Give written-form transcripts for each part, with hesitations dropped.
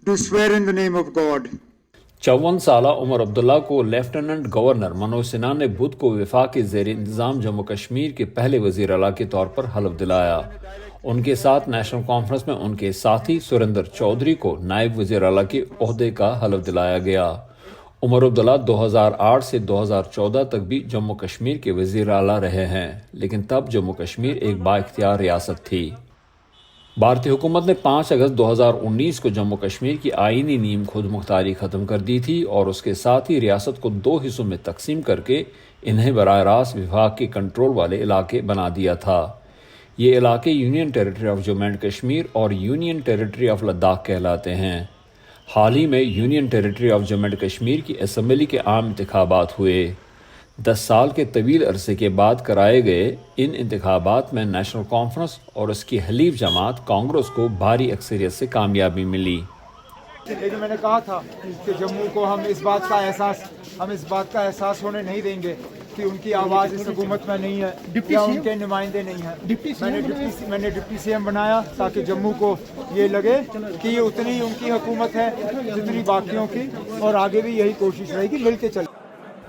to swear in the name of God. 54 साला उमर अब्दुल्ला को lieutenant governor Manoj Sinha ने बुध को वफाकी ज़ेर इंतज़ाम जम्मू कश्मीर के पहले वज़ीर आला के तौर पर हलफ दिलाया। उनके साथ नेशनल कॉन्फ्रेंस में उनके साथी सुरेंद्र चौधरी को नायब वज़ीर आला के ओहदे का हलफ दिलाया गया। उमर अब्दुल्ला 2008 से 2014 तक भी जम्मू कश्मीर के वज़ीर आला रहे हैं, लेकिन तब जम्मू कश्मीर एक बाइख्तियार रियासत थी। भारतीय हुकूमत ने 5 अगस्त 2019 को जम्मू कश्मीर की आईनी नीम खुद मुख्तारी ख़त्म कर दी थी और उसके साथ ही रियासत को 2 हिस्सों में तकसीम करके इन्हें बराह रास्त विभाग के कंट्रोल वाले इलाके बना दिया था। ये इलाके union territory of Jammu and Kashmir और यूनियन टेरिटरी ऑफ लद्दाख कहलाते हैं। हाल ही में union territory of Jammu and Kashmir की असम्बली के आम इंतखाबात हुए। 10 साल के तवील अरसे के बाद कराए गए इन इंतखाबात में नेशनल कॉन्फ्रेंस और उसकी हलीफ जमात कांग्रेस को भारी अक्सरियत से कामयाबी मिली। लेकिन मैंने कहा था कि जम्मू को हम इस बात का एहसास होने नहीं देंगे कि उनकी आवाज़ इस हुकूमत में नहीं है या उनके नुमाइंदे नहीं हैं। मैंने डिप्टी सीएम बनाया ताकि जम्मू को ये लगे कि ये उतनी उनकी हुकूमत है जितनी बाकियों की, और आगे भी यही कोशिश रहेगी, मिल के चले।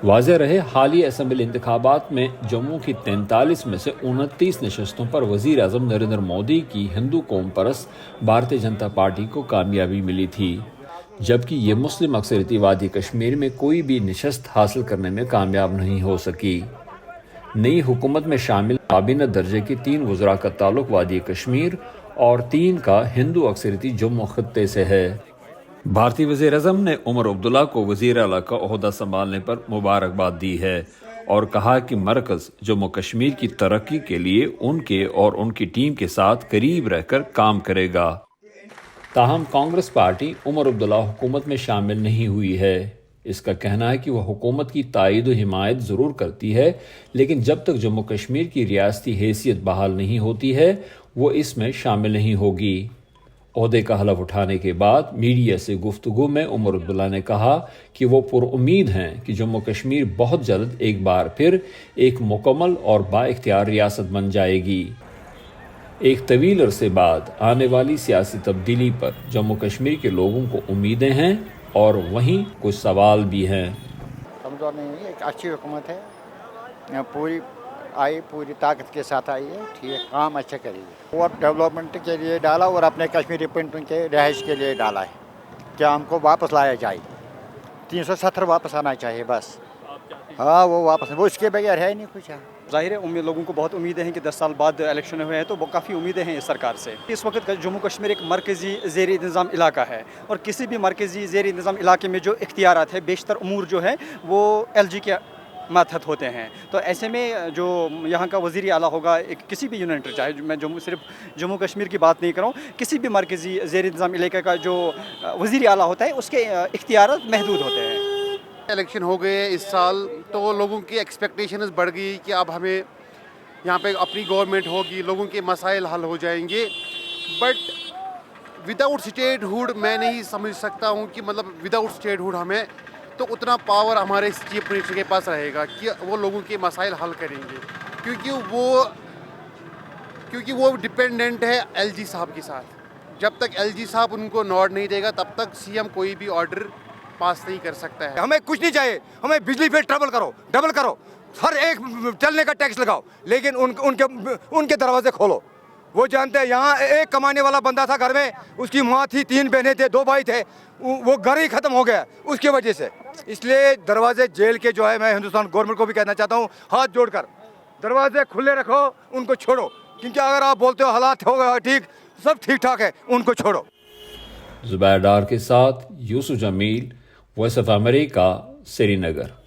वाज़ेह रहे हालिया असम्बली इंतखाबात में जम्मू की 43 में से 29 नशस्तों पर वज़ीर आज़म नरेंद्र मोदी की हिंदू कौम परस्त भारतीय जनता पार्टी को कामयाबी मिली थी, जबकि ये मुस्लिम अक्सरियती वादी कश्मीर में कोई भी नशस्त हासिल करने में कामयाब नहीं हो सकी। नई हुकूमत में शामिल काबीना दर्जे के 3 वज़रा का ताल्लुक वादी कश्मीर और 3 का हिंदू अक्सरियती जम्मू खत्ते से है। भारतीय वज़ीर आज़म ने उमर अब्दुल्ला को वज़ीर आला का ओहदा संभालने पर मुबारकबाद दी है और कहा कि मरकज़ जम्मू कश्मीर की तरक्की के लिए उनके और उनकी टीम के साथ करीब रहकर काम करेगा। ताहम कांग्रेस पार्टी उमर अब्दुल्ला हुकूमत में शामिल नहीं हुई है। इसका कहना है कि वह हुकूमत की तायद व हिमायत ज़रूर करती है, लेकिन जब तक जम्मू कश्मीर की रियासती हैसियत बहाल नहीं होती है वो इसमें शामिल नहीं होगी। ओहदे का हलफ उठाने के बाद मीडिया से गुफ्तगू में उमर अब्दुल्ला ने कहा कि वो पुरुम्मीद हैं कि जम्मू कश्मीर बहुत जल्द एक बार फिर एक मुकम्मल और बाइख्तियार रियासत बन जाएगी। एक तवील अरसे बाद आने वाली सियासी तब्दीली पर जम्मू कश्मीर के लोगों को उम्मीदें हैं और वहीं कुछ सवाल भी हैं। कमज़ोर नहीं है, एक अच्छी हुकूमत है, पूरी ताकत के साथ आई है, ठीक, काम अच्छा करेगी और डेवलपमेंट के लिए डाला और अपने कश्मीरी पंडितों के रहाइश के लिए डाला है। क्या हमको वापस लाया जाए, 370 वापस आना चाहिए बस। हाँ वो वापस, वो इसके बगैर है नहीं कुछ। ज़ाहिर है लोगों को बहुत उम्मीदें हैं कि 10 साल बाद इलेक्शन हुए हैं तो वो काफ़ी उम्मीदें हैं इस सरकार से। इस वक्त जम्मू कश्मीर एक मरकज़ी ज़ेर इंतज़ाम इलाका है और किसी भी मरकज़ी ज़ेर इंतज़ाम इलाके में जो इख्तियारात है बेशतर उमूर जो है वो LG के मातहत होते हैं। तो ऐसे में जो यहाँ का वज़ीर आला होगा एक किसी भी यूनिट, चाहे मैं सिर्फ जम्मू कश्मीर की बात नहीं कर रहा हूँ, किसी भी मरकज़ी ज़ेर इंतज़ाम इलाके का जो वज़ीर आला होता है उसके इख्तियारात महदूद होते हैं। इलेक्शन हो गए इस साल तो लोगों की एक्सपेक्टेशंस बढ़ गई कि अब हमें यहाँ पे अपनी गवर्नमेंट होगी, लोगों के मसाइल हल हो जाएंगे, बट विदाउट स्टेटहुड मैं नहीं समझ सकता हूँ कि मतलब विदाउट स्टेटहुड हमें तो उतना पावर हमारे चीफ मिनिस्टर के पास रहेगा कि वो लोगों के मसाइल हल करेंगे, क्योंकि वो डिपेंडेंट है LG साहब के साथ। जब तक LG साहब उनको नॉड नहीं देगा तब तक CM कोई भी ऑर्डर पास नहीं कर सकता है। हमें कुछ नहीं चाहिए, हमें बिजली बिल डबल करो, हर एक चलने का टैक्स लगाओ, लेकिन उनके दरवाजे खोलो। वो जानते हैं यहाँ एक कमाने वाला बंदा था घर में, उसकी माँ थी, 3 बहनें थे, 2 भाई थे, वो घर ही खत्म हो गया उसकी वजह से। इसलिए दरवाजे जेल के जो है, मैं हिंदुस्तान गवर्नमेंट को भी कहना चाहता हूँ, हाथ जोड़कर दरवाजे खुले रखो, उनको छोड़ो, क्योंकि अगर आप बोलते हो हालात हो गया ठीक, सब ठीक ठाक है, उनको छोड़ो। ज़ुबैर डार के साथ Yusuf Jameel, voice of America, Srinagar.